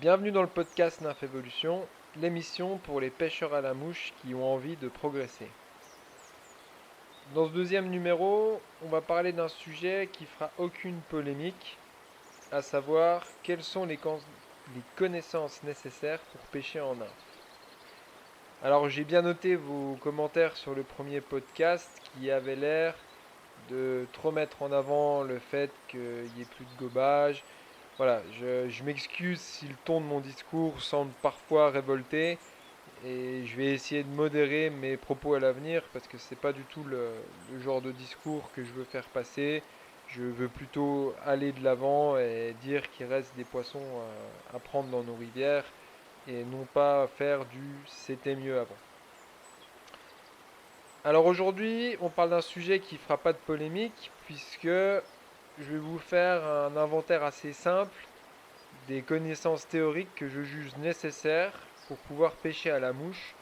Bienvenue dans le podcast Nymph Evolution, l'émission pour les pêcheurs à la mouche qui ont envie de progresser. Dans ce deuxième numéro, on va parler d'un sujet qui fera aucune polémique, à savoir quelles sont les connaissances nécessaires pour pêcher en nymphe. Alors j'ai bien noté vos commentaires sur le premier podcast qui avait l'air de trop mettre en avant le fait qu'il n'y ait plus de gobage. Voilà, je m'excuse si le ton de mon discours semble parfois révolté et je vais essayer de modérer mes propos à l'avenir parce que c'est pas du tout le genre de discours que je veux faire passer. Je veux plutôt aller de l'avant et dire qu'il reste des poissons à prendre dans nos rivières et non pas faire du c'était mieux avant. Alors aujourd'hui, on parle d'un sujet qui fera pas de polémique puisque je vais vous faire un inventaire assez simple des connaissances théoriques que je juge nécessaires pour pouvoir pêcher à la mouche,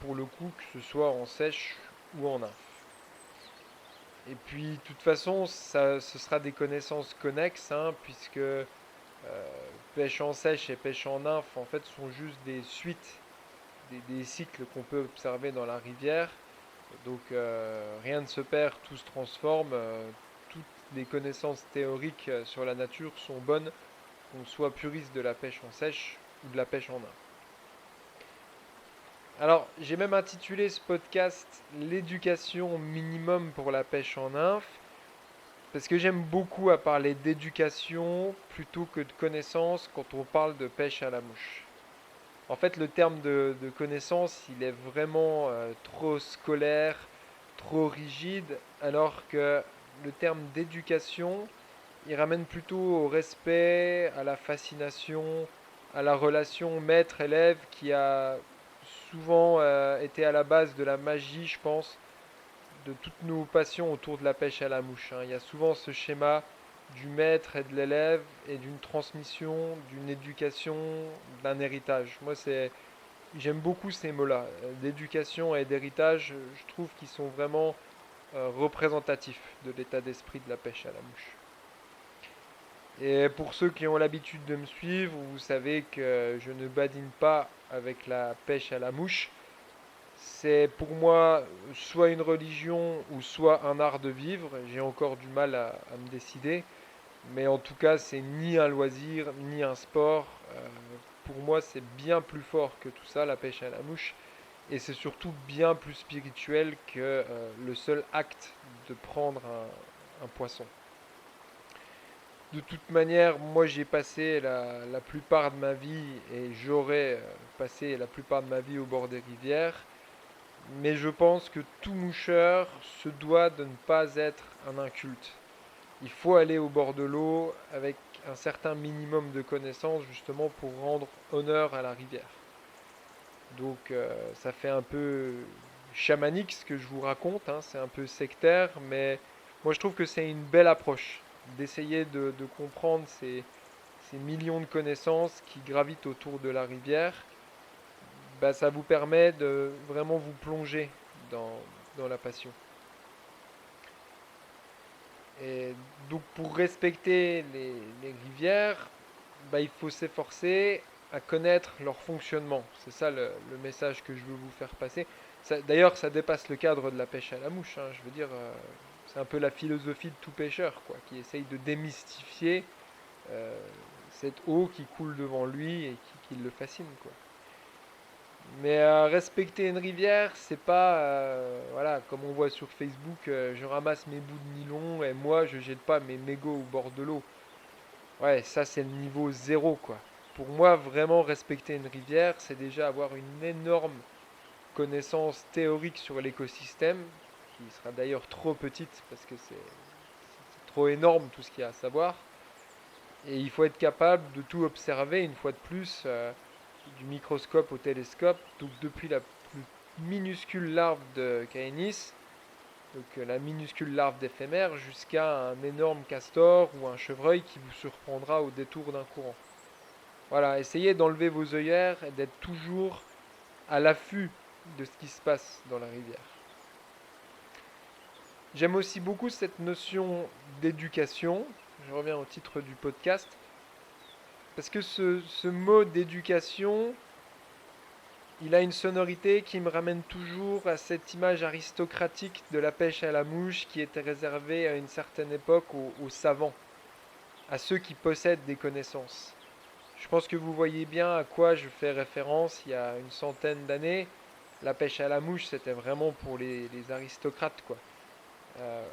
pour le coup, que ce soit en sèche ou en nymphe. Et puis, de toute façon, ce sera des connaissances connexes, hein, puisque pêche en sèche et pêche en nymphe, en fait, sont juste des suites, des cycles qu'on peut observer dans la rivière. Donc, rien ne se perd, tout se transforme. Toutes les connaissances théoriques sur la nature sont bonnes qu'on soit puriste de la pêche en sèche ou de la pêche en nymphe. Alors, j'ai même intitulé ce podcast l'éducation minimum pour la pêche en nymphe, parce que j'aime beaucoup à parler d'éducation plutôt que de connaissance quand on parle de pêche à la mouche. En fait, le terme de connaissance, il est vraiment trop scolaire, trop rigide, alors que le terme d'éducation, il ramène plutôt au respect, à la fascination, à la relation maître-élève qui a souvent été à la base de la magie, je pense, de toutes nos passions autour de la pêche à la mouche, hein. Il y a souvent ce schéma du maître et de l'élève et d'une transmission, d'une éducation, d'un héritage. J'aime beaucoup ces mots-là, d'éducation et d'héritage. Je trouve qu'ils sont vraiment représentatifs de l'état d'esprit de la pêche à la mouche. Et pour ceux qui ont l'habitude de me suivre, vous savez que je ne badine pas avec la pêche à la mouche. C'est pour moi soit une religion ou soit un art de vivre. J'ai encore du mal à me décider. Mais en tout cas, c'est ni un loisir, ni un sport. Pour moi, c'est bien plus fort que tout ça, la pêche à la mouche. Et c'est surtout bien plus spirituel que le seul acte de prendre un poisson. De toute manière, moi j'ai passé la plupart de ma vie et j'aurais passé la plupart de ma vie au bord des rivières. Mais je pense que tout moucheur se doit de ne pas être un inculte. Il faut aller au bord de l'eau avec un certain minimum de connaissances justement pour rendre honneur à la rivière. Donc ça fait un peu chamanique ce que je vous raconte, hein, c'est un peu sectaire, mais moi je trouve que c'est une belle approche d'essayer de comprendre ces millions de connaissances qui gravitent autour de la rivière. Bah, ça vous permet de vraiment vous plonger dans la passion. Et donc pour respecter les rivières, bah, il faut s'efforcer à connaître leur fonctionnement. C'est ça le message que je veux vous faire passer. D'ailleurs, ça dépasse le cadre de la pêche à la mouche, hein. Je veux dire, c'est un peu la philosophie de tout pêcheur, quoi, qui essaye de démystifier euh, cette eau qui coule devant lui et qui le fascine, quoi. Mais respecter une rivière, c'est pas, voilà, comme on voit sur Facebook, je ramasse mes bouts de nylon et moi je jette pas mes mégots au bord de l'eau. Ouais, ça c'est le niveau zéro, quoi. Pour moi, vraiment respecter une rivière, c'est déjà avoir une énorme connaissance théorique sur l'écosystème, qui sera d'ailleurs trop petite parce que c'est trop énorme tout ce qu'il y a à savoir. Et il faut être capable de tout observer une fois de plus, du microscope au télescope, donc depuis la plus minuscule larve de Caenis, donc la minuscule larve d'éphémère, jusqu'à un énorme castor ou un chevreuil qui vous surprendra au détour d'un courant. Voilà, essayez d'enlever vos œillères et d'être toujours à l'affût de ce qui se passe dans la rivière. J'aime aussi beaucoup cette notion d'éducation. Je reviens au titre du podcast. Parce que ce mot d'éducation, il a une sonorité qui me ramène toujours à cette image aristocratique de la pêche à la mouche qui était réservée à une certaine époque aux savants, à ceux qui possèdent des connaissances. Je pense que vous voyez bien à quoi je fais référence il y a une centaine d'années. La pêche à la mouche, c'était vraiment pour les aristocrates, quoi. Euh,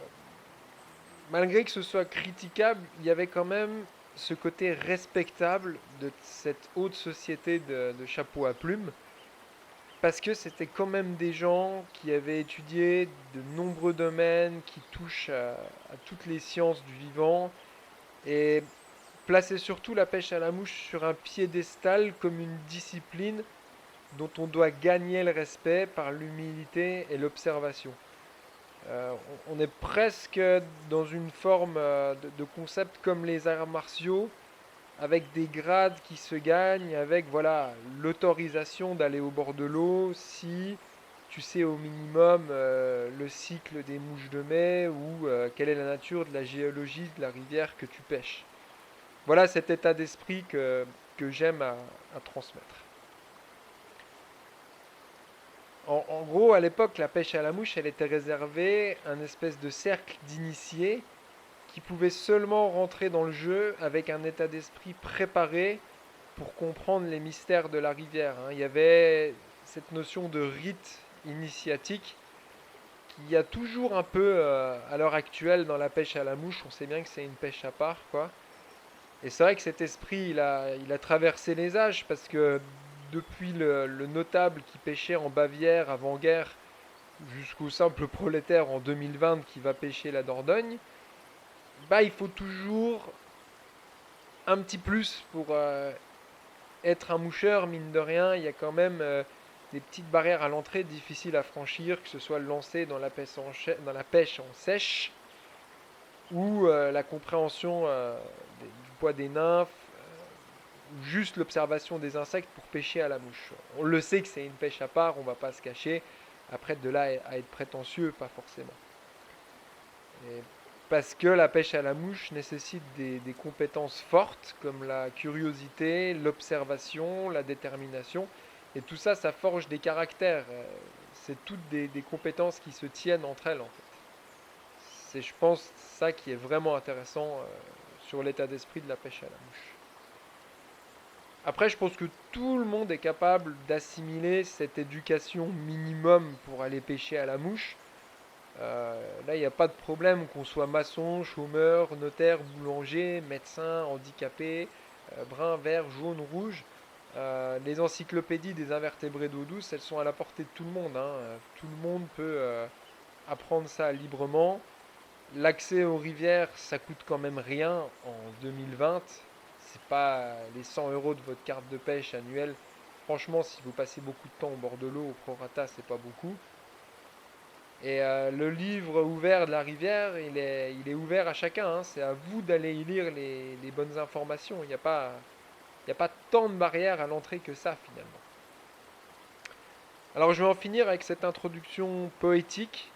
Malgré que ce soit critiquable, il y avait quand même ce côté respectable de cette haute société de chapeau à plumes, parce que c'était quand même des gens qui avaient étudié de nombreux domaines qui touchent à toutes les sciences du vivant, et plaçaient surtout la pêche à la mouche sur un piédestal comme une discipline dont on doit gagner le respect par l'humilité et l'observation. On est presque dans une forme de concept comme les arts martiaux, avec des grades qui se gagnent, avec voilà l'autorisation d'aller au bord de l'eau si tu sais au minimum le cycle des mouches de mai ou quelle est la nature de la géologie de la rivière que tu pêches. Voilà cet état d'esprit que j'aime à transmettre. En gros, à l'époque, la pêche à la mouche, elle était réservée à un espèce de cercle d'initiés qui pouvaient seulement rentrer dans le jeu avec un état d'esprit préparé pour comprendre les mystères de la rivière, hein. Il y avait cette notion de rite initiatique qui y a toujours un peu à l'heure actuelle dans la pêche à la mouche. On sait bien que c'est une pêche à part, quoi. Et c'est vrai que cet esprit, il a traversé les âges parce que depuis le notable qui pêchait en Bavière avant-guerre jusqu'au simple prolétaire en 2020 qui va pêcher la Dordogne, bah il faut toujours un petit plus pour être un moucheur, mine de rien. Il y a quand même des petites barrières à l'entrée difficiles à franchir, que ce soit le lancer dans la pêche en sèche ou la compréhension du poids des nymphes, ou juste l'observation des insectes pour pêcher à la mouche. On le sait que c'est une pêche à part, on va pas se cacher. Après, de là à être prétentieux, pas forcément. Et parce que la pêche à la mouche nécessite des compétences fortes comme la curiosité, l'observation, la détermination. Et tout ça, ça forge des caractères. C'est toutes des compétences qui se tiennent entre elles, en fait. C'est, je pense, ça qui est vraiment intéressant sur l'état d'esprit de la pêche à la mouche. Après, je pense que tout le monde est capable d'assimiler cette éducation minimum pour aller pêcher à la mouche. Là, il n'y a pas de problème qu'on soit maçon, chômeur, notaire, boulanger, médecin, handicapé, brun, vert, jaune, rouge. Les encyclopédies des invertébrés d'eau douce, elles sont à la portée de tout le monde, hein. Tout le monde peut apprendre ça librement. L'accès aux rivières, ça coûte quand même rien en 2020. C'est pas les 100 euros de votre carte de pêche annuelle. Franchement, si vous passez beaucoup de temps au bord de l'eau, au prorata, c'est pas beaucoup. Et le livre ouvert de la rivière, il est ouvert à chacun, hein. C'est à vous d'aller y lire les bonnes informations. Il n'y a pas tant de barrières à l'entrée que ça, finalement. Alors je vais en finir avec cette introduction poétique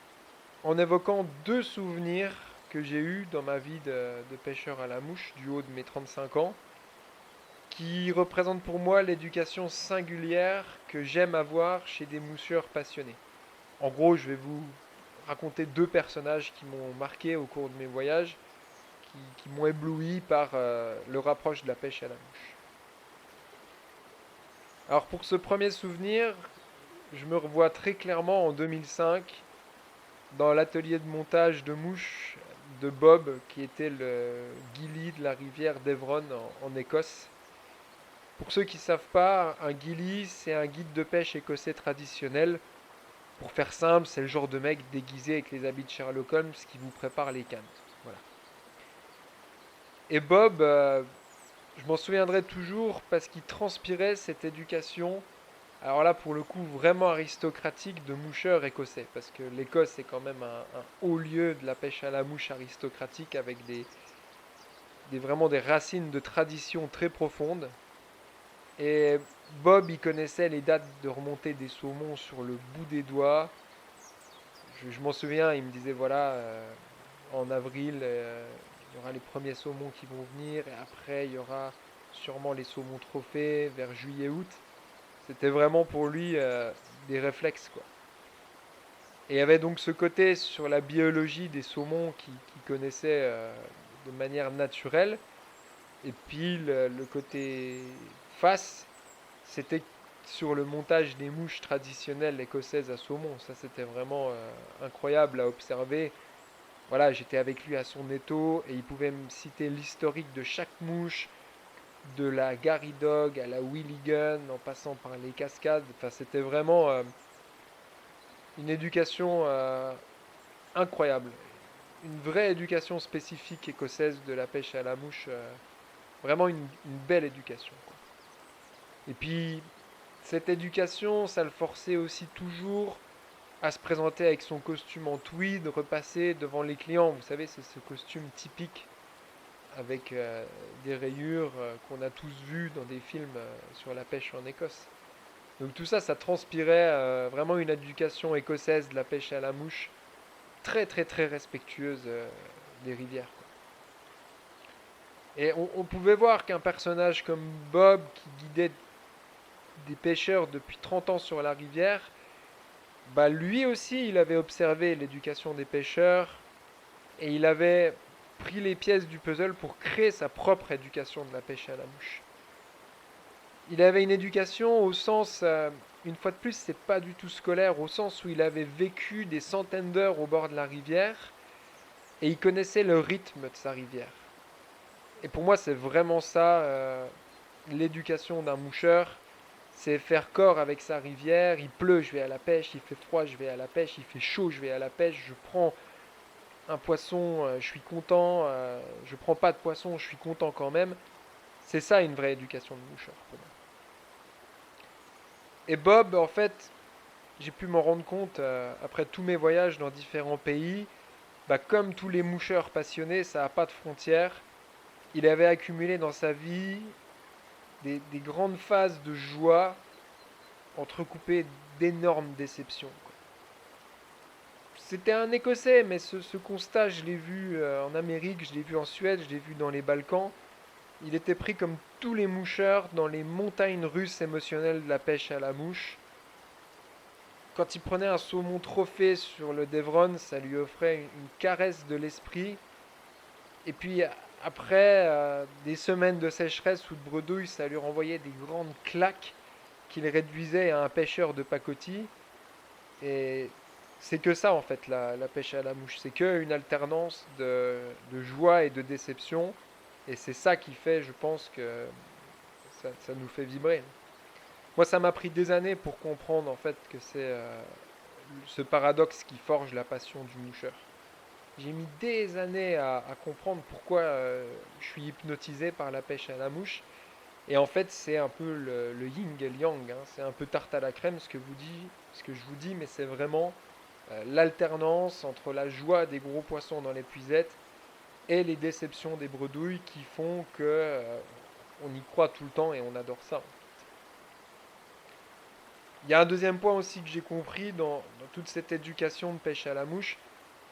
en évoquant deux souvenirs que j'ai eus dans ma vie de pêcheur à la mouche du haut de mes 35 ans, qui représentent pour moi l'éducation singulière que j'aime avoir chez des moucheurs passionnés. En gros, je vais vous raconter deux personnages qui m'ont marqué au cours de mes voyages, qui m'ont ébloui par leur approche de la pêche à la mouche. Alors pour ce premier souvenir, je me revois très clairement en 2005 dans l'atelier de montage de mouches de Bob, qui était le ghillie de la rivière d'Evron en Écosse. Pour ceux qui ne savent pas, un ghillie, c'est un guide de pêche écossais traditionnel. Pour faire simple, c'est le genre de mec déguisé avec les habits de Sherlock Holmes qui vous prépare les cannes. Voilà. Et Bob, je m'en souviendrai toujours parce qu'il transpirait cette éducation, alors là pour le coup vraiment aristocratique de moucheur écossais, parce que l'Écosse est quand même un haut lieu de la pêche à la mouche aristocratique avec vraiment des racines de tradition très profondes. Et Bob, il connaissait les dates de remontée des saumons sur le bout des doigts. Je m'en souviens, il me disait voilà, en avril, il y aura les premiers saumons qui vont venir, et après, il y aura sûrement les saumons trophées vers juillet-août. C'était vraiment pour lui des réflexes, quoi. Et il y avait donc ce côté sur la biologie des saumons qui connaissait de manière naturelle. Et puis le côté face, c'était sur le montage des mouches traditionnelles écossaises à saumon. Ça, c'était vraiment incroyable à observer. Voilà, j'étais avec lui à son étau et il pouvait me citer l'historique de chaque mouche, de la Gary Dog à la Willy Gun, en passant par les cascades. Enfin, c'était vraiment une éducation incroyable. Une vraie éducation spécifique écossaise de la pêche à la mouche. Vraiment une belle éducation, quoi. Et puis, cette éducation, ça le forçait aussi toujours à se présenter avec son costume en tweed, repasser devant les clients. Vous savez, c'est ce costume typique avec des rayures qu'on a tous vues dans des films sur la pêche en Écosse. Donc tout ça, ça transpirait vraiment une éducation écossaise de la pêche à la mouche, très très très respectueuse des rivières, quoi. Et on pouvait voir qu'un personnage comme Bob, qui guidait des pêcheurs depuis 30 ans sur la rivière, bah lui aussi, il avait observé l'éducation des pêcheurs et il avait pris les pièces du puzzle pour créer sa propre éducation de la pêche à la mouche. Il avait une éducation au sens, une fois de plus, c'est pas du tout scolaire, au sens où il avait vécu des centaines d'heures au bord de la rivière et il connaissait le rythme de sa rivière. Et pour moi, c'est vraiment ça, l'éducation d'un moucheur. C'est faire corps avec sa rivière. Il pleut, je vais à la pêche. Il fait froid, je vais à la pêche. Il fait chaud, je vais à la pêche. Je prends un poisson, je suis content. Je prends pas de poisson, je suis content quand même. C'est ça une vraie éducation de moucheur pour moi. Et Bob, en fait, j'ai pu m'en rendre compte après tous mes voyages dans différents pays. Bah, comme tous les moucheurs passionnés, ça n'a pas de frontières. Il avait accumulé dans sa vie des grandes phases de joie entrecoupées d'énormes déceptions, quoi. C'était un Écossais, mais ce constat, je l'ai vu en Amérique, je l'ai vu en Suède, je l'ai vu dans les Balkans. Il était pris comme tous les moucheurs dans les montagnes russes émotionnelles de la pêche à la mouche. Quand il prenait un saumon trophée sur le Devron, ça lui offrait une caresse de l'esprit. Et puis après des semaines de sécheresse ou de bredouille, ça lui renvoyait des grandes claques qu'il réduisait à un pêcheur de pacotille. Et c'est que ça en fait la pêche à la mouche. C'est qu'une alternance de joie et de déception. Et c'est ça qui fait, je pense, que ça nous fait vibrer. Moi, ça m'a pris des années pour comprendre en fait que c'est ce paradoxe qui forge la passion du moucheur. J'ai mis des années à comprendre pourquoi je suis hypnotisé par la pêche à la mouche. Et en fait, c'est un peu le yin et le yang, hein. C'est un peu tarte à la crème ce que je vous dis, mais c'est vraiment l'alternance entre la joie des gros poissons dans les puisettes et les déceptions des bredouilles qui font que on y croit tout le temps et on adore ça. Il y a un deuxième point aussi que j'ai compris dans toute cette éducation de pêche à la mouche,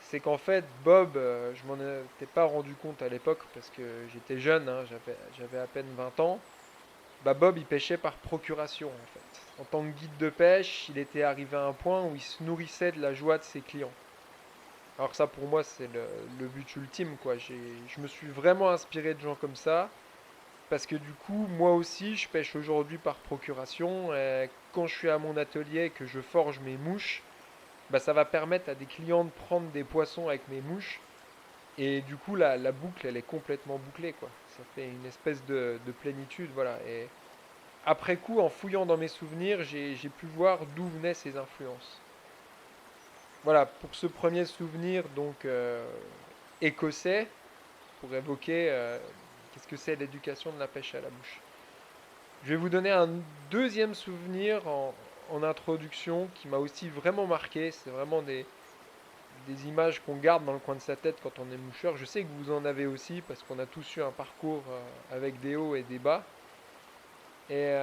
c'est qu'en fait, Bob, je m'en étais pas rendu compte à l'époque parce que j'étais jeune, hein, j'avais à peine 20 ans. Bah Bob, il pêchait par procuration en fait. En tant que guide de pêche, il était arrivé à un point où il se nourrissait de la joie de ses clients. Alors ça, pour moi, c'est le but ultime, quoi. Je me suis vraiment inspiré de gens comme ça parce que du coup, moi aussi, je pêche aujourd'hui par procuration. Et quand je suis à mon atelier et que je forge mes mouches, bah, ça va permettre à des clients de prendre des poissons avec mes mouches. Et du coup, la boucle, elle est complètement bouclée, quoi. Ça fait une espèce de plénitude, voilà. Et après coup, en fouillant dans mes souvenirs, j'ai pu voir d'où venaient ces influences. Voilà, pour ce premier souvenir, donc écossais, pour évoquer qu'est-ce que c'est l'éducation de la pêche à la mouche. Je vais vous donner un deuxième souvenir en introduction qui m'a aussi vraiment marqué. C'est vraiment des images qu'on garde dans le coin de sa tête quand on est moucheur. Je sais que vous en avez aussi parce qu'on a tous eu un parcours avec des hauts et des bas. Et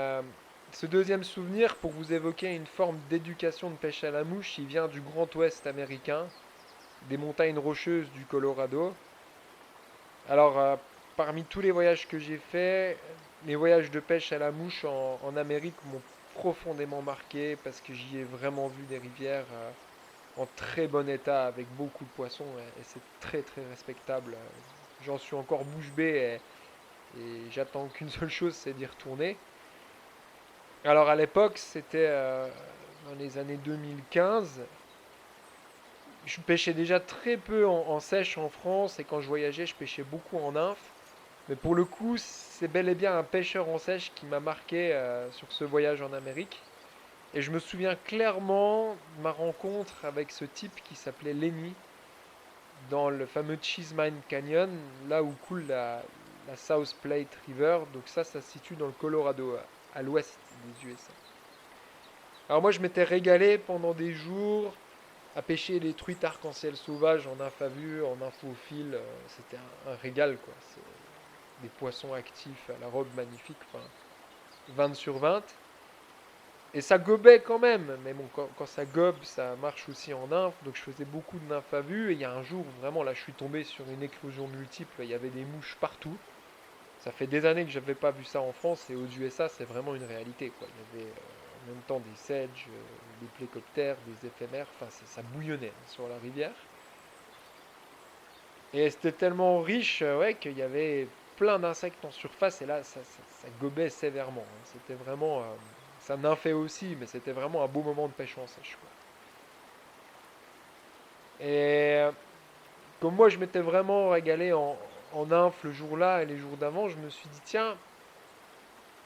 ce deuxième souvenir, pour vous évoquer une forme d'éducation de pêche à la mouche, il vient du Grand Ouest américain, des montagnes rocheuses du Colorado. Alors, parmi tous les voyages que j'ai faits, les voyages de pêche à la mouche en Amérique m'ont profondément marqué parce que j'y ai vraiment vu des rivières en très bon état avec beaucoup de poissons et c'est très très respectable. J'en suis encore bouche bée et j'attends qu'une seule chose, c'est d'y retourner. Alors à l'époque, c'était dans les années 2015. Je pêchais déjà très peu en sèche en France et quand je voyageais, je pêchais beaucoup en nymphe. Mais pour le coup, c'est bel et bien un pêcheur en sèche qui m'a marqué sur ce voyage en Amérique. Et je me souviens clairement de ma rencontre avec ce type qui s'appelait Lenny dans le fameux Cheesemine Canyon, là où coule la South Platte River. Donc ça se situe dans le Colorado, à l'ouest des USA. Alors moi, je m'étais régalé pendant des jours à pêcher les truites arc-en-ciel sauvages en infavue, en infophile. C'était un régal, quoi. C'est des poissons actifs à la robe magnifique, enfin, 20 sur 20. Et ça gobait quand même, mais bon, quand ça gobe, ça marche aussi en nymphe, donc je faisais beaucoup de nymphes à vue, et il y a un jour où vraiment là je suis tombé sur une éclosion multiple, il y avait des mouches partout. Ça fait des années que je n'avais pas vu ça en France, et aux USA c'est vraiment une réalité, quoi. Il y avait en même temps des sedges, des plécoptères, des éphémères, enfin ça bouillonnait sur la rivière. Et c'était tellement riche ouais, qu'il y avait plein d'insectes en surface et là ça gobait sévèrement, hein. C'était vraiment. Ça nymphait aussi, mais c'était vraiment un beau moment de pêche en sèche, quoi. Et comme moi je m'étais vraiment régalé en nymphe le jour-là et les jours d'avant, je me suis dit tiens,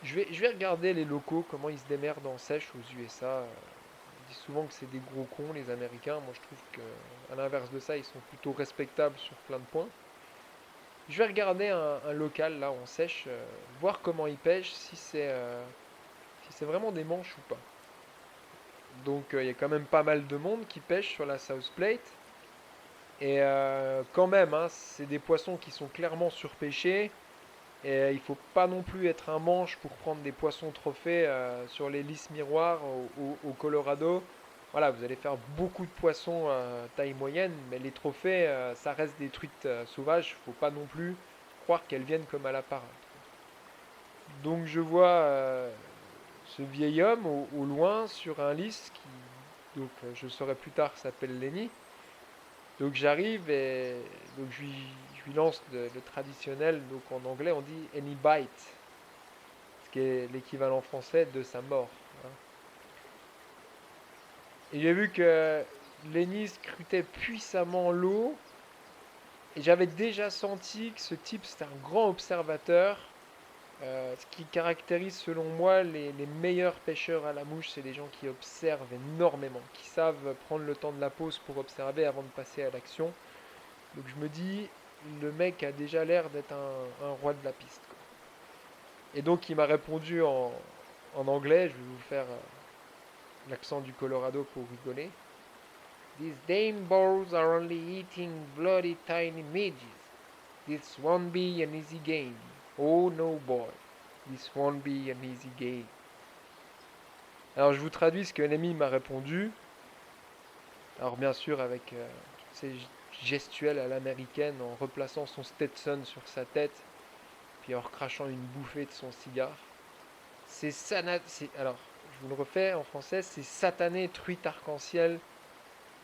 je vais regarder les locaux, comment ils se démerdent en sèche aux USA. On dit souvent que c'est des gros cons les Américains. Moi je trouve qu'à l'inverse de ça, ils sont plutôt respectables sur plein de points. Je vais regarder un local là en sèche, voir comment ils pêchent, si c'est vraiment des manches ou pas. Donc il y a quand même pas mal de monde qui pêche sur la South Plate. Et quand même, hein, c'est des poissons qui sont clairement surpêchés. Et il faut pas non plus être un manche pour prendre des poissons trophées sur les lisses miroirs au Colorado. Voilà, vous allez faire beaucoup de poissons taille moyenne, mais les trophées, ça reste des truites sauvages. Faut pas non plus croire qu'elles viennent comme à la parade. Donc je vois ce vieil homme au loin sur un lys qui, donc je saurai plus tard, s'appelle Lenny. Donc j'arrive et donc je lui lance le traditionnel, donc en anglais on dit any bite, ce qui est l'équivalent français de sa mort, hein. Et j'ai vu que Lenny scrutait puissamment l'eau et j'avais déjà senti que ce type c'était un grand observateur. Ce qui caractérise selon moi les meilleurs pêcheurs à la mouche, c'est des gens qui observent énormément, qui savent prendre le temps de la pause pour observer avant de passer à l'action. Donc je me dis, le mec a déjà l'air d'être un roi de la piste, quoi. Et donc il m'a répondu en anglais, je vais vous faire l'accent du Colorado pour rigoler. These dame balls are only eating bloody tiny midges. This won't be an easy game. Oh no boy, this won't be an easy game. Alors je vous traduis ce que l'ami m'a répondu. Alors bien sûr avec toutes ces gestuelles à l'américaine en replaçant son Stetson sur sa tête, puis en recrachant une bouffée de son cigare. Alors, je vous le refais en français, ces satanées truites arc-en-ciel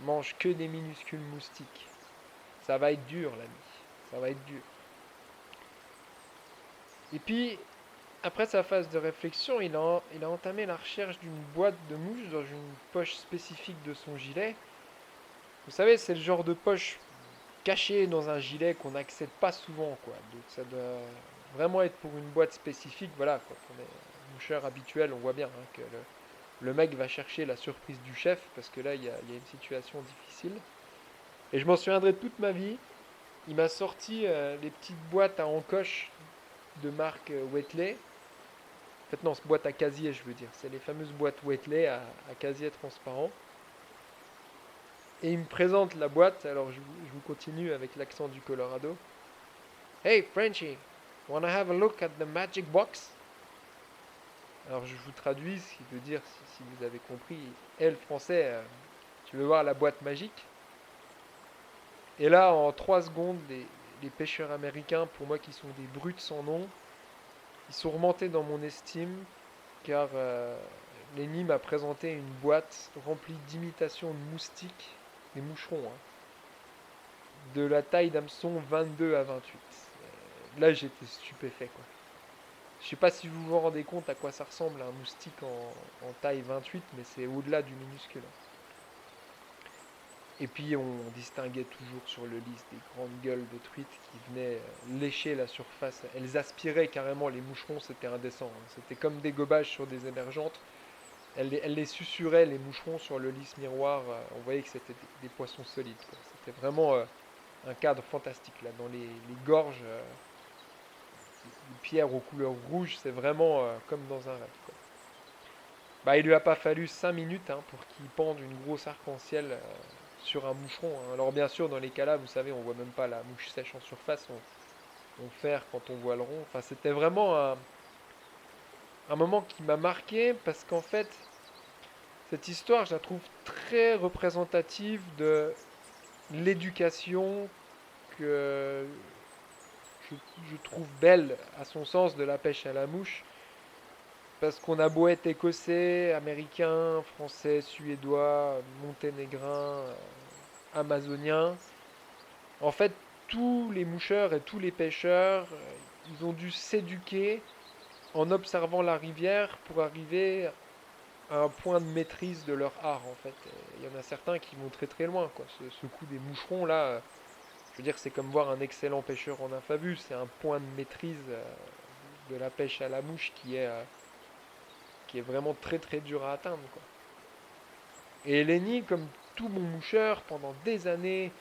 mangent que des minuscules moustiques. Ça va être dur, l'ami. Ça va être dur. Et puis, après sa phase de réflexion, il a entamé la recherche d'une boîte de mouches dans une poche spécifique de son gilet. Vous savez, c'est le genre de poche cachée dans un gilet qu'on n'accède pas souvent, quoi. Donc ça doit vraiment être pour une boîte spécifique. Voilà, quand on est moucheur habituel, on voit bien hein, que le mec va chercher la surprise du chef, parce que là, il y a une situation difficile. Et je m'en souviendrai toute ma vie. Il m'a sorti les petites boîtes à encoche de marque Wheatley. En fait, non, c'est boîte à casier, je veux dire. C'est les fameuses boîtes Wheatley à casier transparent. Et il me présente la boîte. Alors, je vous continue avec l'accent du Colorado. Hey, Frenchie, wanna have a look at the magic box? Alors, je vous traduis, ce qui veut dire, si vous avez compris, elle, français, tu veux voir la boîte magique? Et là, en 3 secondes, les pêcheurs américains, pour moi qui sont des brutes sans nom, ils sont remontés dans mon estime car Lenny m'a présenté une boîte remplie d'imitations de moustiques, des moucherons, hein, de la taille d'hameçon 22 à 28. Là, j'étais stupéfait, quoi. Je sais pas si vous vous rendez compte à quoi ça ressemble un moustique en taille 28, mais c'est au-delà du minuscule. Et puis on distinguait toujours sur le lys des grandes gueules de truites qui venaient lécher la surface. Elles aspiraient carrément les moucherons, c'était indécent, hein. C'était comme des gobages sur des émergentes. Elles les susurraient, les moucherons, sur le lys miroir. On voyait que c'était des poissons solides, quoi. C'était vraiment un cadre fantastique là, dans les gorges. Les pierres aux couleurs rouges, c'est vraiment comme dans un rêve, quoi. Bah, il lui a pas fallu 5 minutes, hein, pour qu'il pende une grosse arc-en-ciel sur un moucheron, hein. Alors bien sûr, dans les cas-là, vous savez, on voit même pas la mouche sèche en surface, on ferre quand on voit le rond. Enfin, c'était vraiment un moment qui m'a marqué parce qu'en fait, cette histoire, je la trouve très représentative de l'éducation que je, je trouve belle à son sens de la pêche à la mouche. Parce qu'on a beau être écossais, américain, français, suédois, monténégrin, amazonien, en fait, tous les moucheurs et tous les pêcheurs, ils ont dû s'éduquer en observant la rivière pour arriver à un point de maîtrise de leur art, en fait. Il y en a certains qui vont très très loin, quoi. Ce coup des moucherons là, je veux dire, c'est comme voir un excellent pêcheur en infavus. C'est un point de maîtrise de la pêche à la mouche qui est vraiment très très dur à atteindre, quoi. Et Lenny, comme tout bon moucheur, pendant des années,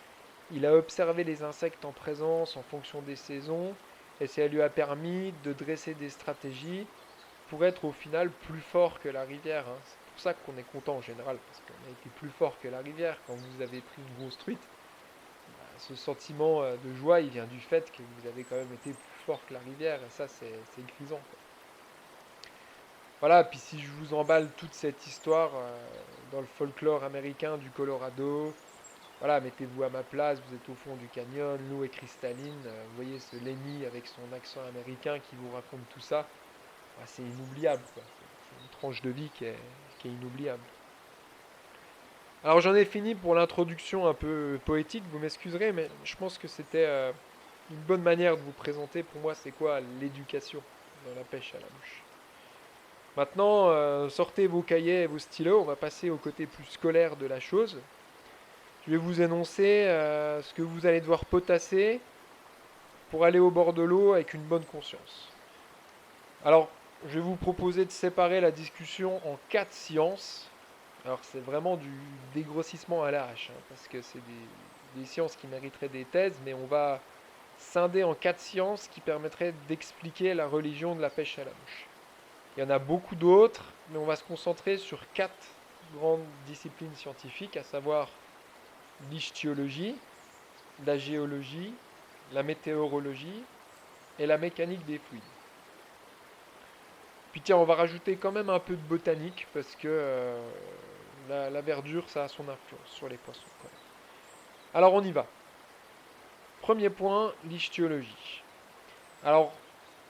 il a observé les insectes en présence en fonction des saisons, et ça lui a permis de dresser des stratégies pour être au final plus fort que la rivière, hein. C'est pour ça qu'on est content en général, parce qu'on a été plus fort que la rivière. Quand vous avez pris une grosse truite, ce sentiment de joie, il vient du fait que vous avez quand même été plus fort que la rivière, et ça, c'est grisant, quoi. Voilà, puis si je vous emballe toute cette histoire dans le folklore américain du Colorado, voilà, mettez-vous à ma place, vous êtes au fond du canyon, l'eau est cristalline, vous voyez ce Lenny avec son accent américain qui vous raconte tout ça, bah, c'est inoubliable, quoi. C'est une tranche de vie qui est inoubliable. Alors j'en ai fini pour l'introduction un peu poétique, vous m'excuserez, mais je pense que c'était une bonne manière de vous présenter pour moi c'est quoi l'éducation dans la pêche à la mouche. Maintenant, sortez vos cahiers et vos stylos, on va passer au côté plus scolaire de la chose. Je vais vous énoncer ce que vous allez devoir potasser pour aller au bord de l'eau avec une bonne conscience. Alors, je vais vous proposer de séparer la discussion en 4 sciences. Alors, c'est vraiment du dégrossissement à la hache, hein, parce que c'est des sciences qui mériteraient des thèses, mais on va scinder en 4 sciences qui permettraient d'expliquer la religion de la pêche à la mouche. Il y en a beaucoup d'autres, mais on va se concentrer sur 4 grandes disciplines scientifiques, à savoir l'ichthyologie, la géologie, la météorologie et la mécanique des fluides. Puis tiens, on va rajouter quand même un peu de botanique, parce que la verdure, ça a son influence sur les poissons, quand même. Alors on y va. Premier point, l'ichthyologie. Alors,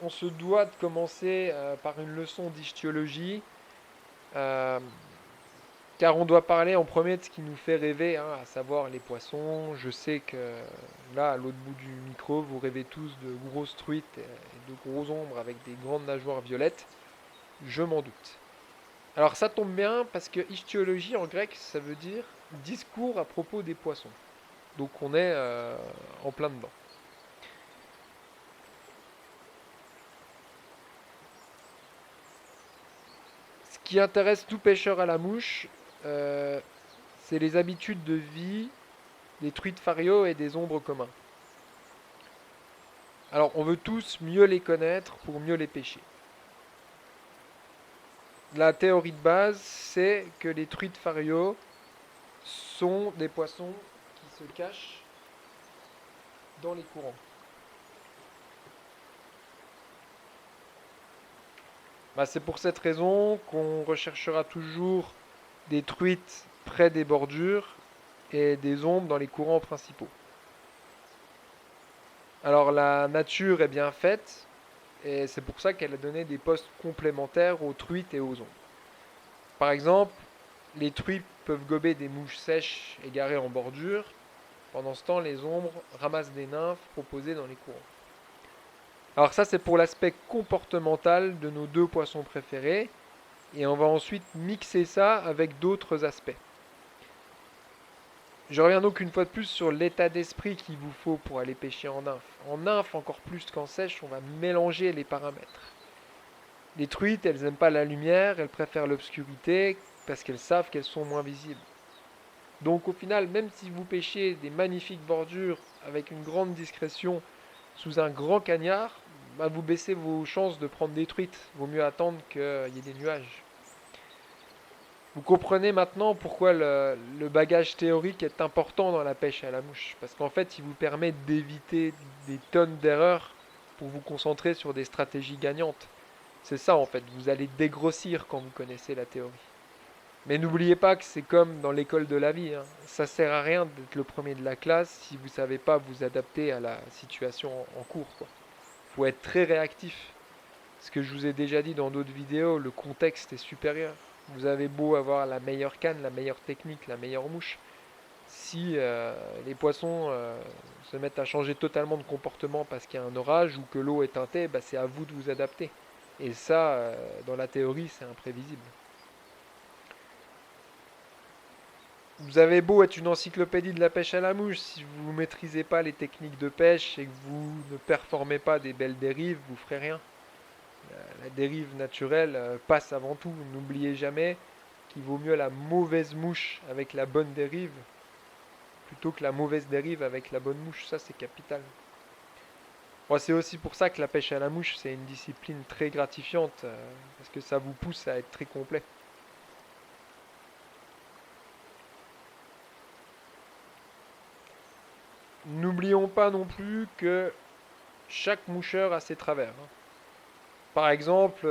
on se doit de commencer par une leçon d'ichthyologie, euh, car on doit parler en premier de ce qui nous fait rêver, hein, à savoir les poissons. Je sais que là, à l'autre bout du micro, vous rêvez tous de grosses truites et de gros ombres avec des grandes nageoires violettes. Je m'en doute. Alors ça tombe bien parce que ichthyologie en grec, ça veut dire discours à propos des poissons. Donc on est en plein dedans. Ce qui intéresse tout pêcheur à la mouche, euh, c'est les habitudes de vie des truites fario et des ombres communs. Alors, on veut tous mieux les connaître pour mieux les pêcher. La théorie de base, c'est que les truites fario sont des poissons qui se cachent dans les courants. Bah, c'est pour cette raison qu'on recherchera toujours des truites près des bordures et des ombres dans les courants principaux. Alors la nature est bien faite et c'est pour ça qu'elle a donné des postes complémentaires aux truites et aux ombres. Par exemple, les truites peuvent gober des mouches sèches égarées en bordure. Pendant ce temps, les ombres ramassent des nymphes proposées dans les courants. Alors ça, c'est pour l'aspect comportemental de nos deux poissons préférés. Et on va ensuite mixer ça avec d'autres aspects. Je reviens donc une fois de plus sur l'état d'esprit qu'il vous faut pour aller pêcher en nymphe. En nymphe, encore plus qu'en sèche, on va mélanger les paramètres. Les truites, elles n'aiment pas la lumière, elles préfèrent l'obscurité parce qu'elles savent qu'elles sont moins visibles. Donc au final, même si vous pêchez des magnifiques bordures avec une grande discrétion sous un grand cagnard, bah, vous baissez vos chances de prendre des truites. Vaut mieux attendre qu'il y ait des nuages. Vous comprenez maintenant pourquoi le bagage théorique est important dans la pêche à la mouche. Parce qu'en fait, il vous permet d'éviter des tonnes d'erreurs pour vous concentrer sur des stratégies gagnantes. C'est ça en fait, vous allez dégrossir quand vous connaissez la théorie. Mais n'oubliez pas que c'est comme dans l'école de la vie, hein. Ça sert à rien d'être le premier de la classe si vous ne savez pas vous adapter à la situation en cours, quoi. Faut être très réactif. Ce que je vous ai déjà dit dans d'autres vidéos, le contexte est supérieur. Vous avez beau avoir la meilleure canne, la meilleure technique, la meilleure mouche. Si les poissons se mettent à changer totalement de comportement parce qu'il y a un orage ou que l'eau est teintée, bah, c'est à vous de vous adapter. Et ça, dans la théorie, c'est imprévisible. Vous avez beau être une encyclopédie de la pêche à la mouche, si vous ne maîtrisez pas les techniques de pêche et que vous ne performez pas des belles dérives, vous ne ferez rien. La dérive naturelle passe avant tout. N'oubliez jamais qu'il vaut mieux la mauvaise mouche avec la bonne dérive plutôt que la mauvaise dérive avec la bonne mouche. Ça, c'est capital. Bon, c'est aussi pour ça que la pêche à la mouche, c'est une discipline très gratifiante parce que ça vous pousse à être très complet. N'oublions pas non plus que chaque moucheur a ses travers, hein. Par exemple,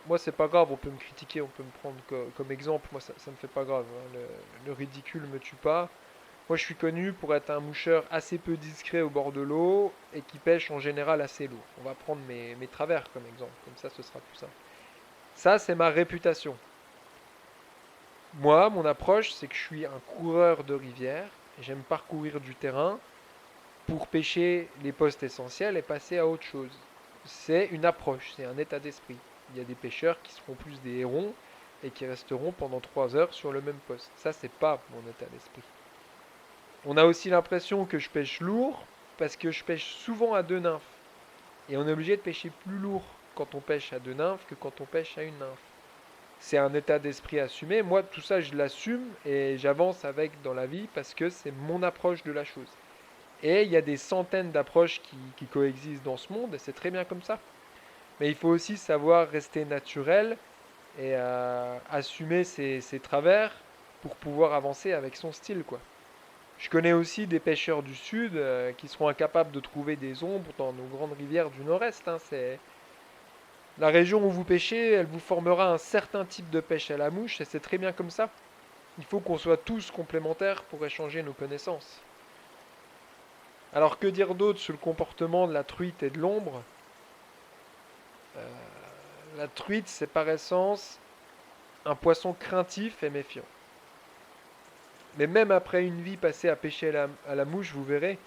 moi c'est pas grave, on peut me critiquer, on peut me prendre comme exemple, moi ça me fait pas grave, hein. Le ridicule me tue pas. Moi je suis connu pour être un moucheur assez peu discret au bord de l'eau et qui pêche en général assez lourd. On va prendre mes travers comme exemple, comme ça ce sera plus simple. Ça c'est ma réputation. Moi, mon approche, c'est que je suis un coureur de rivière et j'aime parcourir du terrain pour pêcher les postes essentiels et passer à autre chose. C'est une approche, c'est un état d'esprit. Il y a des pêcheurs qui seront plus des hérons et qui resteront pendant 3 heures sur le même poste. Ça, c'est pas mon état d'esprit. On a aussi l'impression que je pêche lourd parce que je pêche souvent à deux nymphes. Et on est obligé de pêcher plus lourd quand on pêche à deux nymphes que quand on pêche à une nymphe. C'est un état d'esprit assumé. Moi, tout ça, je l'assume et j'avance avec dans la vie parce que c'est mon approche de la chose. Et il y a des centaines d'approches qui coexistent dans ce monde et c'est très bien comme ça. Mais il faut aussi savoir rester naturel et assumer ses travers pour pouvoir avancer avec son style, quoi. Je connais aussi des pêcheurs du sud qui seront incapables de trouver des ombres dans nos grandes rivières du nord-est, hein. C'est la région où vous pêchez, elle vous formera un certain type de pêche à la mouche et c'est très bien comme ça. Il faut qu'on soit tous complémentaires pour échanger nos connaissances. Alors que dire d'autre sur le comportement de la truite et de l'ombre? Euh, La truite, c'est par essence un poisson craintif et méfiant. Mais même après une vie passée à pêcher à la mouche, vous verrez,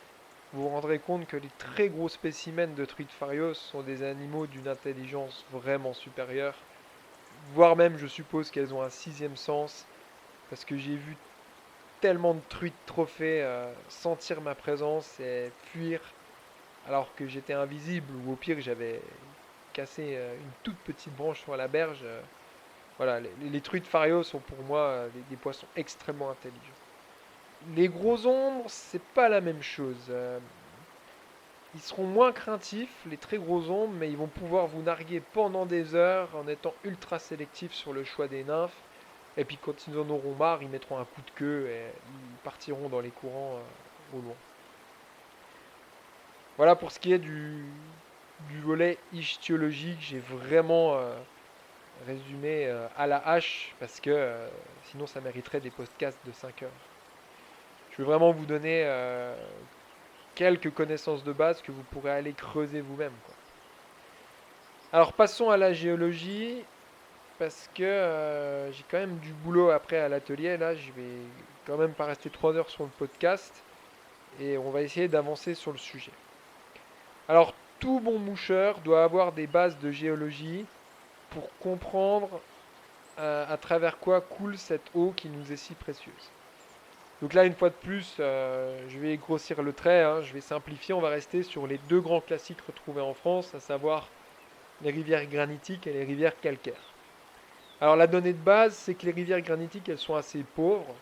vous vous rendrez compte que les très gros spécimens de truites pharios sont des animaux d'une intelligence vraiment supérieure. Voire même, je suppose qu'elles ont un sixième sens, parce que j'ai vu tellement de truites trophées sentir ma présence et fuir alors que j'étais invisible, ou au pire j'avais cassé une toute petite branche sur la berge. Voilà, les truites pharios sont pour moi des poissons extrêmement intelligents. Les gros ombres, c'est pas la même chose. Ils seront moins craintifs, les très gros ombres, mais ils vont pouvoir vous narguer pendant des heures en étant ultra sélectifs sur le choix des nymphes. Et puis quand ils en auront marre, ils mettront un coup de queue et ils partiront dans les courants au loin. Voilà pour ce qui est du volet ichthyologique. J'ai vraiment résumé à la hache parce que sinon ça mériterait des podcasts de 5 heures. Je veux vraiment vous donner quelques connaissances de base que vous pourrez aller creuser vous-même, quoi. Alors passons à la géologie, parce que j'ai quand même du boulot après à l'atelier. Là, je vais quand même pas rester 3 heures sur le podcast, et on va essayer d'avancer sur le sujet. Alors, tout bon moucheur doit avoir des bases de géologie pour comprendre à travers quoi coule cette eau qui nous est si précieuse. Donc là, une fois de plus, je vais grossir le trait, hein, je vais simplifier, on va rester sur les deux grands classiques retrouvés en France, à savoir les rivières granitiques et les rivières calcaires. Alors la donnée de base, c'est que les rivières granitiques, elles sont assez pauvres,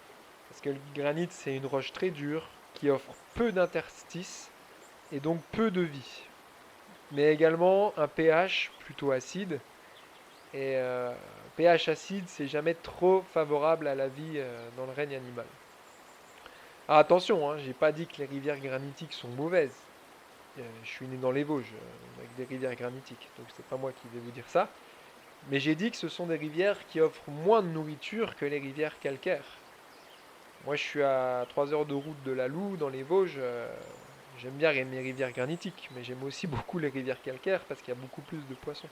parce que le granit, c'est une roche très dure, qui offre peu d'interstices, et donc peu de vie. Mais également un pH plutôt acide, et pH acide, c'est jamais trop favorable à la vie dans le règne animal. Ah, attention, hein, j'ai pas dit que les rivières granitiques sont mauvaises. Je suis né dans les Vosges, avec des rivières granitiques, donc c'est pas moi qui vais vous dire ça. Mais j'ai dit que ce sont des rivières qui offrent moins de nourriture que les rivières calcaires. Moi, je suis à 3 heures de route de la Loue, dans les Vosges. J'aime bien mes rivières granitiques, mais j'aime aussi beaucoup les rivières calcaires parce qu'il y a beaucoup plus de poissons.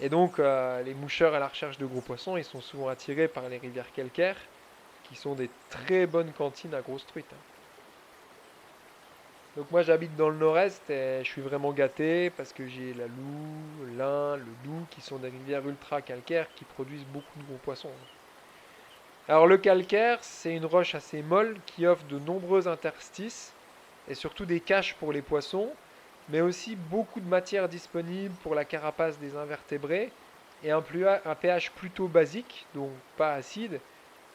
Et donc, les moucheurs à la recherche de gros poissons, ils sont souvent attirés par les rivières calcaires, qui sont des très bonnes cantines à grosses truites, hein. Donc moi j'habite dans le nord-est et je suis vraiment gâté parce que j'ai la Loue, l'Ain, le Doubs qui sont des rivières ultra calcaires qui produisent beaucoup de gros poissons. Alors le calcaire, c'est une roche assez molle qui offre de nombreux interstices et surtout des caches pour les poissons, mais aussi beaucoup de matière disponible pour la carapace des invertébrés et un pH plutôt basique, donc pas acide.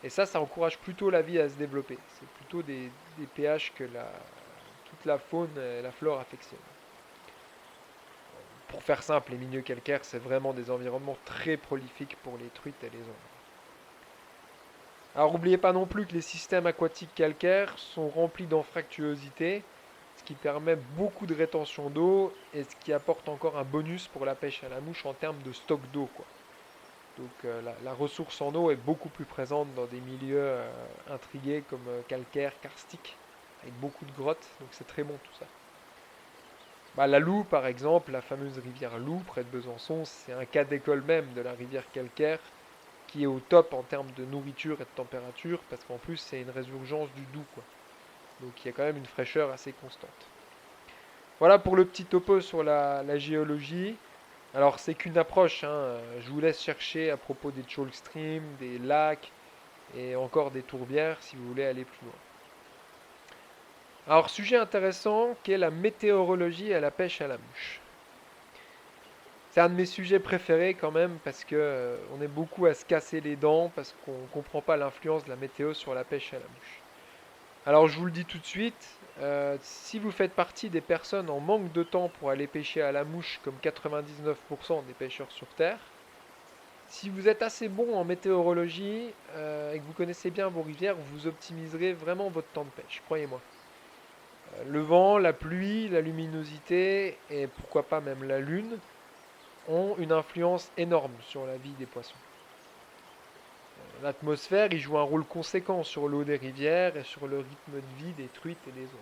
Et ça encourage plutôt la vie à se développer. C'est plutôt des pH que toute la faune et la flore affectionnent. Pour faire simple, les milieux calcaires, c'est vraiment des environnements très prolifiques pour les truites et les ombres. Alors n'oubliez pas non plus que les systèmes aquatiques calcaires sont remplis d'anfractuosité, ce qui permet beaucoup de rétention d'eau et ce qui apporte encore un bonus pour la pêche à la mouche en termes de stock d'eau, quoi. Donc la ressource en eau est beaucoup plus présente dans des milieux intrigués comme calcaire, karstique, avec beaucoup de grottes, donc c'est très bon tout ça. Bah, la Loue, par exemple, la fameuse rivière Loue, près de Besançon, c'est un cas d'école même de la rivière calcaire qui est au top en termes de nourriture et de température, parce qu'en plus c'est une résurgence du Doubs, quoi. Donc il y a quand même une fraîcheur assez constante. Voilà pour le petit topo sur la géologie. Alors c'est qu'une approche, hein. Je vous laisse chercher à propos des chalk streams, des lacs et encore des tourbières si vous voulez aller plus loin. Alors sujet intéressant qu'est la météorologie à la pêche à la mouche. C'est un de mes sujets préférés quand même parce que on est beaucoup à se casser les dents parce qu'on ne comprend pas l'influence de la météo sur la pêche à la mouche. Alors je vous le dis tout de suite, si vous faites partie des personnes en manque de temps pour aller pêcher à la mouche comme 99% des pêcheurs sur Terre, si vous êtes assez bon en météorologie et que vous connaissez bien vos rivières, vous optimiserez vraiment votre temps de pêche, croyez-moi. Le vent, la pluie, la luminosité et pourquoi pas même la lune ont une influence énorme sur la vie des poissons. L'atmosphère, il joue un rôle conséquent sur l'eau des rivières et sur le rythme de vie des truites et des ombres.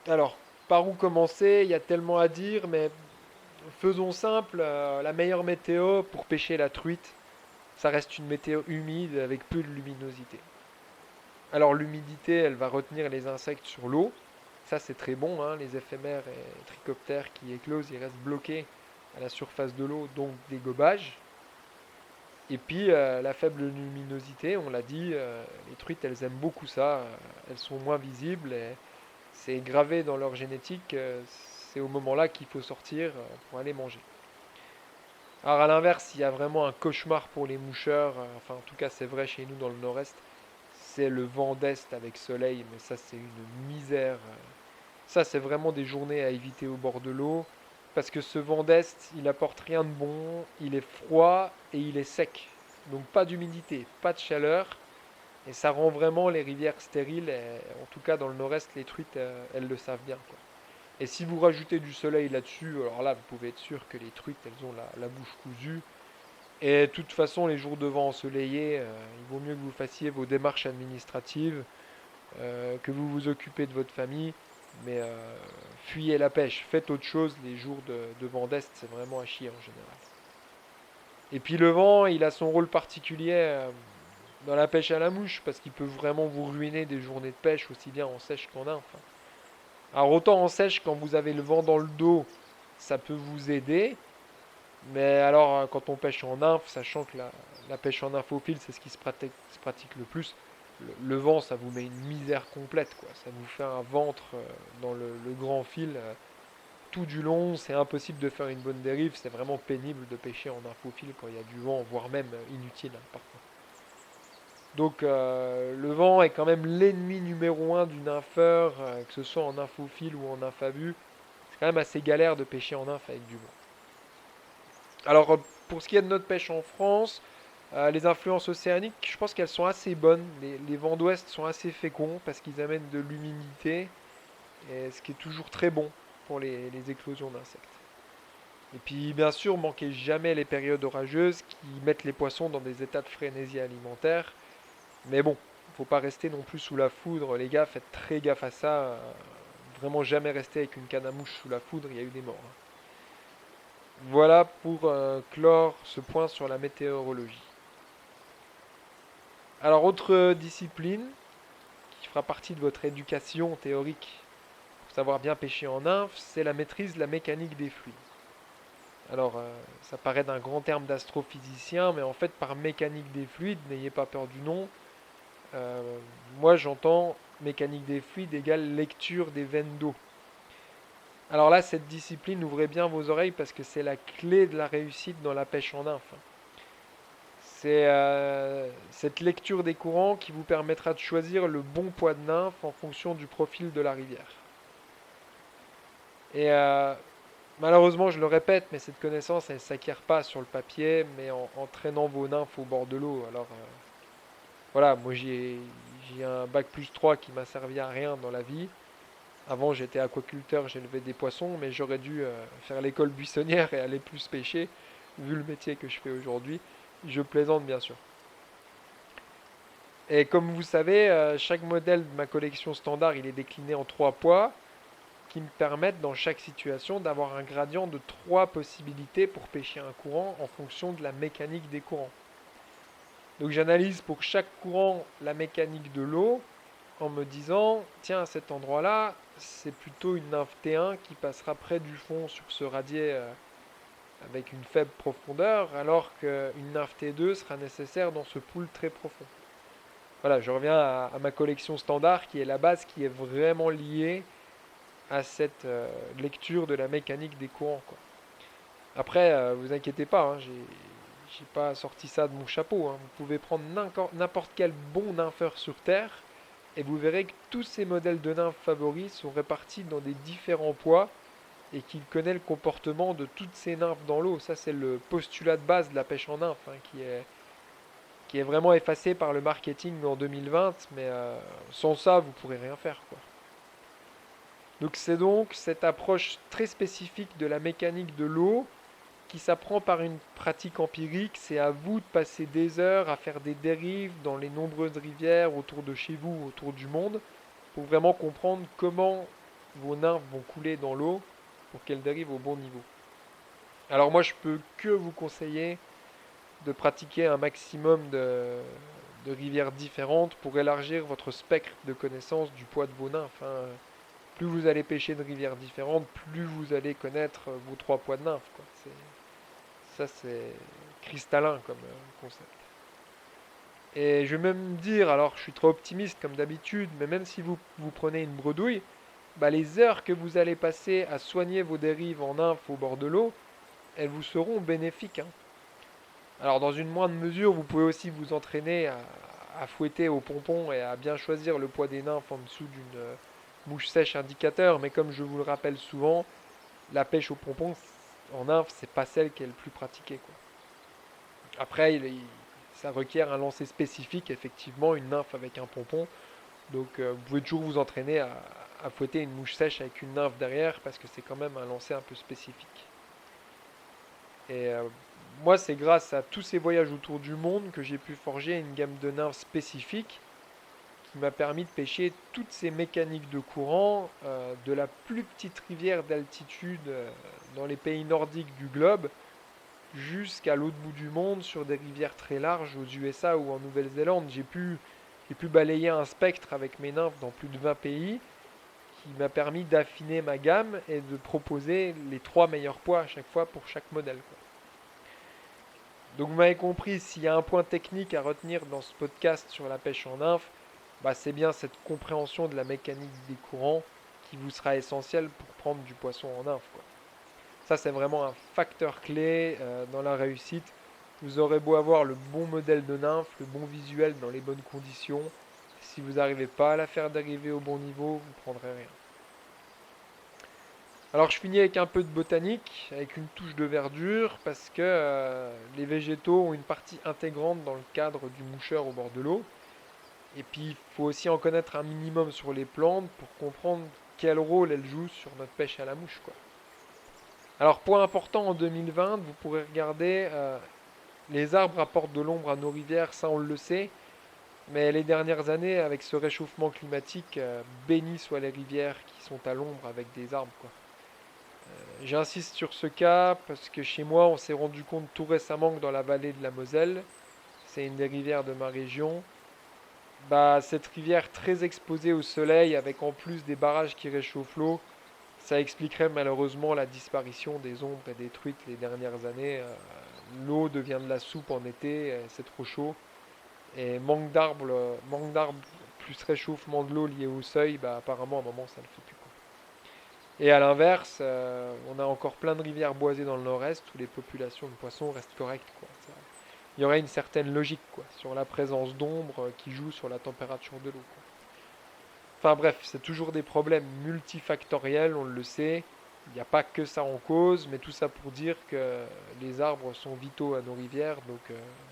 Alors, par où commencer? Il y a tellement à dire, mais faisons simple. La meilleure météo pour pêcher la truite, ça reste une météo humide avec peu de luminosité. Alors l'humidité, elle va retenir les insectes sur l'eau. Ça, c'est très bon, hein. Les éphémères et trichoptères qui éclosent, ils restent bloqués à la surface de l'eau, donc des gobages. Et puis la faible luminosité, on l'a dit, les truites elles aiment beaucoup ça, elles sont moins visibles et c'est gravé dans leur génétique, c'est au moment-là qu'il faut sortir pour aller manger. Alors à l'inverse, il y a vraiment un cauchemar pour les moucheurs, enfin en tout cas c'est vrai chez nous dans le nord-est, c'est le vent d'est avec soleil, mais ça c'est une misère. Ça c'est vraiment des journées à éviter au bord de l'eau, parce que ce vent d'est, il apporte rien de bon, il est froid et il est sec. Donc pas d'humidité, pas de chaleur, et ça rend vraiment les rivières stériles, et en tout cas dans le nord-est, les truites, elles le savent bien, quoi. Et si vous rajoutez du soleil là-dessus, alors là, vous pouvez être sûr que les truites, elles ont la bouche cousue. Et de toute façon, les jours de vent ensoleillés, il vaut mieux que vous fassiez vos démarches administratives, que vous vous occupez de votre famille. Mais fuyez la pêche, faites autre chose, les jours de vent d'est, c'est vraiment à chier en général. Et puis le vent, il a son rôle particulier dans la pêche à la mouche, parce qu'il peut vraiment vous ruiner des journées de pêche, aussi bien en sèche qu'en nymphe. Alors autant en sèche, quand vous avez le vent dans le dos, ça peut vous aider, mais alors quand on pêche en nymphe, sachant que la pêche en nymphophile, c'est ce qui se pratique le plus, le vent, ça vous met une misère complète, quoi. Ça vous fait un ventre dans le grand fil tout du long, c'est impossible de faire une bonne dérive, c'est vraiment pénible de pêcher en infophile quand il y a du vent, voire même inutile parfois. Donc le vent est quand même l'ennemi numéro un du nympheur, que ce soit en infophile ou en infabus. C'est quand même assez galère de pêcher en nymphe avec du vent. Alors pour ce qui est de notre pêche en France, les influences océaniques, je pense qu'elles sont assez bonnes. Les vents d'ouest sont assez féconds parce qu'ils amènent de l'humidité, et ce qui est toujours très bon pour les éclosions d'insectes. Et puis bien sûr, manquez jamais les périodes orageuses qui mettent les poissons dans des états de frénésie alimentaire. Mais bon, faut pas rester non plus sous la foudre, les gars, faites très gaffe à ça. Vraiment jamais rester avec une canne à mouche sous la foudre, il y a eu des morts. Voilà pour clore ce point sur la météorologie. Alors autre discipline qui fera partie de votre éducation théorique pour savoir bien pêcher en nymphe, c'est la maîtrise de la mécanique des fluides. Alors, ça paraît d'un grand terme d'astrophysicien, mais en fait, par mécanique des fluides, n'ayez pas peur du nom. euh, Moi, j'entends mécanique des fluides égale lecture des veines d'eau. Alors là, cette discipline, ouvrez bien vos oreilles parce que c'est la clé de la réussite dans la pêche en nymphe. C'est cette lecture des courants qui vous permettra de choisir le bon poids de nymphe en fonction du profil de la rivière. Et malheureusement, je le répète, mais cette connaissance, elle ne s'acquiert pas sur le papier, mais en traînant vos nymphes au bord de l'eau. Alors voilà, moi j'ai un bac plus 3 qui m'a servi à rien dans la vie. Avant, j'étais aquaculteur, j'élevais des poissons, mais j'aurais dû faire l'école buissonnière et aller plus pêcher, vu le métier que je fais aujourd'hui. Je plaisante bien sûr. Et comme vous savez, chaque modèle de ma collection standard, il est décliné en trois poids qui me permettent dans chaque situation d'avoir un gradient de trois possibilités pour pêcher un courant en fonction de la mécanique des courants. Donc j'analyse pour chaque courant la mécanique de l'eau en me disant, tiens, à cet endroit-là, c'est plutôt une nymphe T1 qui passera près du fond sur ce radier avec une faible profondeur, alors qu'une nymphe T2 sera nécessaire dans ce pool très profond. Voilà, je reviens à ma collection standard qui est la base, qui est vraiment liée à cette lecture de la mécanique des courants, quoi. Après, vous inquiétez pas, hein, j'ai pas sorti ça de mon chapeau, hein. Vous pouvez prendre n'importe quel bon nympheur sur Terre et vous verrez que tous ces modèles de nymphes favoris sont répartis dans des différents poids et qu'il connaît le comportement de toutes ces nymphes dans l'eau. Ça, c'est le postulat de base de la pêche en nymphe, hein, qui est vraiment effacé par le marketing en 2020, mais sans ça, vous pourrez rien faire, quoi. Donc c'est donc cette approche très spécifique de la mécanique de l'eau qui s'apprend par une pratique empirique. C'est à vous de passer des heures à faire des dérives dans les nombreuses rivières autour de chez vous, autour du monde, pour vraiment comprendre comment vos nymphes vont couler dans l'eau pour qu'elles dérivent au bon niveau. Alors moi je peux que vous conseiller de pratiquer un maximum de rivières différentes pour élargir votre spectre de connaissance du poids de vos nymphes, hein. Plus vous allez pêcher de rivières différentes, plus vous allez connaître vos trois poids de nymphes, quoi. Ça, c'est cristallin comme concept. Et je vais même dire, alors je suis trop optimiste comme d'habitude, mais même si vous prenez une bredouille, bah, les heures que vous allez passer à soigner vos dérives en nymphes au bord de l'eau, elles vous seront bénéfiques, hein. Alors dans une moindre mesure, vous pouvez aussi vous entraîner à fouetter au pompon et à bien choisir le poids des nymphes en dessous d'une mouche sèche indicateur, mais comme je vous le rappelle souvent, la pêche au pompon en nymphe, c'est pas celle qui est le plus pratiquée, quoi. Après, ça requiert un lancer spécifique, effectivement, une nymphe avec un pompon. Donc vous pouvez toujours vous entraîner à fouetter une mouche sèche avec une nymphe derrière parce que c'est quand même un lancer un peu spécifique. Et moi, c'est grâce à tous ces voyages autour du monde que j'ai pu forger une gamme de nymphes spécifiques qui m'a permis de pêcher toutes ces mécaniques de courant de la plus petite rivière d'altitude dans les pays nordiques du globe jusqu'à l'autre bout du monde sur des rivières très larges aux USA ou en Nouvelle-Zélande. J'ai pu balayer un spectre avec mes nymphes dans plus de 20 pays qui m'a permis d'affiner ma gamme et de proposer les 3 meilleurs poids à chaque fois pour chaque modèle, quoi. Donc vous m'avez compris, s'il y a un point technique à retenir dans ce podcast sur la pêche en nymphe, bah c'est bien cette compréhension de la mécanique des courants qui vous sera essentielle pour prendre du poisson en nymphe, quoi. Ça, c'est vraiment un facteur clé dans la réussite. Vous aurez beau avoir le bon modèle de nymphe, le bon visuel dans les bonnes conditions. Si vous n'arrivez pas à la faire dériver au bon niveau, vous ne prendrez rien. Alors je finis avec un peu de botanique, avec une touche de verdure, parce que les végétaux ont une partie intégrante dans le cadre du moucheur au bord de l'eau. Et puis il faut aussi en connaître un minimum sur les plantes pour comprendre quel rôle elles jouent sur notre pêche à la mouche, quoi. Alors point important en 2020, vous pourrez regarder, les arbres apportent de l'ombre à nos rivières, ça on le sait, mais les dernières années, avec ce réchauffement climatique, béni soient les rivières qui sont à l'ombre avec des arbres, quoi. J'insiste sur ce cas parce que chez moi, on s'est rendu compte tout récemment que dans la vallée de la Moselle, c'est une des rivières de ma région, bah, cette rivière très exposée au soleil, avec en plus des barrages qui réchauffent l'eau, ça expliquerait malheureusement la disparition des ombres et des truites les dernières années. L'eau devient de la soupe en été, c'est trop chaud. Et manque d'arbres plus réchauffement de l'eau lié au seuil, bah, apparemment à un moment ça ne le fait plus, quoi. Et à l'inverse, on a encore plein de rivières boisées dans le nord-est où les populations de poissons restent correctes, quoi. Il y aurait une certaine logique, quoi, sur la présence d'ombre qui joue sur la température de l'eau, quoi. Enfin bref, c'est toujours des problèmes multifactoriels, on le sait. Il n'y a pas que ça en cause, mais tout ça pour dire que les arbres sont vitaux à nos rivières. Donc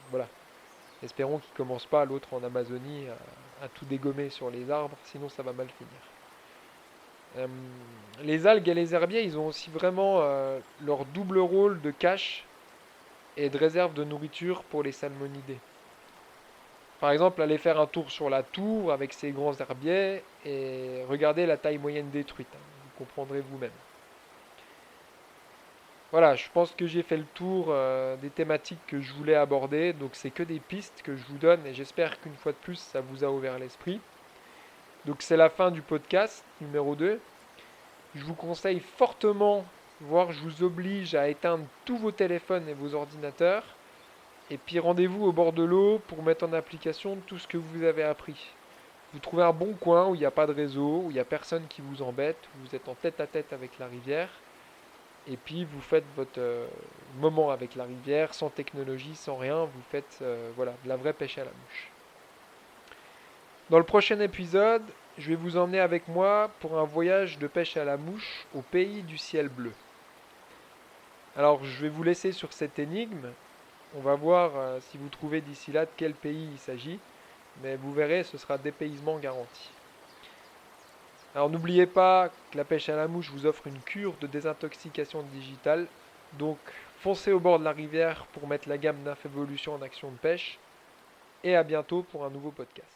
voilà, espérons qu'ils ne commencent pas, l'autre en Amazonie, à tout dégommer sur les arbres, sinon ça va mal finir. Les algues et les herbiers, ils ont aussi vraiment leur double rôle de cache et de réserve de nourriture pour les salmonidés. Par exemple, allez faire un tour sur la tour avec ses grands herbiers et regardez la taille moyenne des truites, hein. Vous comprendrez vous-même. Voilà, je pense que j'ai fait le tour des thématiques que je voulais aborder. Donc c'est que des pistes que je vous donne et j'espère qu'une fois de plus ça vous a ouvert l'esprit. Donc c'est la fin du podcast numéro 2. Je vous conseille fortement, voire je vous oblige à éteindre tous vos téléphones et vos ordinateurs. Et puis rendez-vous au bord de l'eau pour mettre en application tout ce que vous avez appris. Vous trouvez un bon coin où il n'y a pas de réseau, où il n'y a personne qui vous embête, où vous êtes en tête à tête avec la rivière. Et puis vous faites votre moment avec la rivière, sans technologie, sans rien. Vous faites voilà, de la vraie pêche à la mouche. Dans le prochain épisode, je vais vous emmener avec moi pour un voyage de pêche à la mouche au pays du ciel bleu. Alors je vais vous laisser sur cette énigme. On va voir si vous trouvez d'ici là de quel pays il s'agit. Mais vous verrez, ce sera dépaysement garanti. Alors n'oubliez pas que la pêche à la mouche vous offre une cure de désintoxication digitale. Donc foncez au bord de la rivière pour mettre la gamme d'Infévolution en action de pêche. Et à bientôt pour un nouveau podcast.